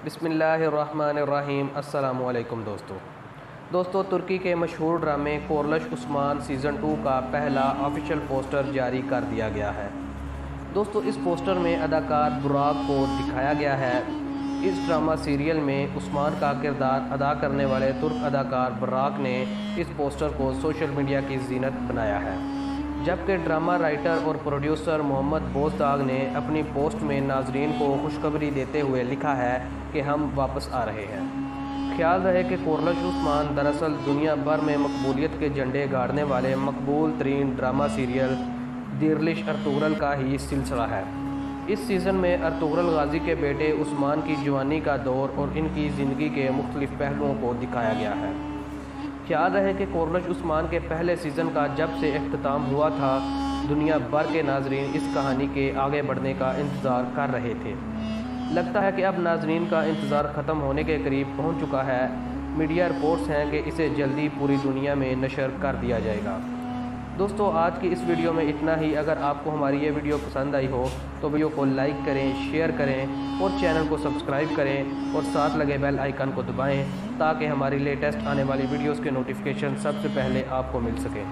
बिस्मिल्लाहिर्रहमानिर्रहीम। अस्सलामुअलैकुम दोस्तों, तुर्की के मशहूर ड्रामे कोरलश उस्मान सीज़न 2 का पहला ऑफिशियल पोस्टर जारी कर दिया गया है। दोस्तों, इस पोस्टर में अदाकार बुराक को दिखाया गया है। इस ड्रामा सीरियल में उस्मान का किरदार अदा करने वाले तुर्क अदाकार बुराक ने इस पोस्टर को सोशल मीडिया की जीनत बनाया है, जबकि ड्रामा राइटर और प्रोड्यूसर मोहम्मद बोजदाग ने अपनी पोस्ट में नाजरीन को खुशखबरी देते हुए लिखा है कि हम वापस आ रहे हैं। ख्याल रहे कि कोरलश उस्मान दरअसल दुनिया भर में मकबूलियत के झंडे गाड़ने वाले मकबूल तरीन ड्रामा सीरियल दिरलिश अर्तुगरल का ही सिलसिला है। इस सीज़न में अर्तुगरल गाजी के बेटे उस्मान की जवानी का दौर और इनकी ज़िंदगी के मुख्तलिफ पहलुओं को दिखाया गया है। ख्याल रहे कि कोरलश उस्मान के पहले सीज़न का जब से इख्तिताम हुआ था, दुनिया भर के नाजरीन इस कहानी के आगे बढ़ने का इंतज़ार कर रहे थे। लगता है कि अब नाजरीन का इंतज़ार ख़त्म होने के करीब पहुंच चुका है। मीडिया रिपोर्ट्स हैं कि इसे जल्दी पूरी दुनिया में नशर कर दिया जाएगा। दोस्तों, आज की इस वीडियो में इतना ही। अगर आपको हमारी ये वीडियो पसंद आई हो तो वीडियो को लाइक करें, शेयर करें और चैनल को सब्सक्राइब करें और साथ लगे बेल आइकन को दबाएं ताकि हमारी लेटेस्ट आने वाली वीडियोस के नोटिफिकेशन सबसे पहले आपको मिल सके।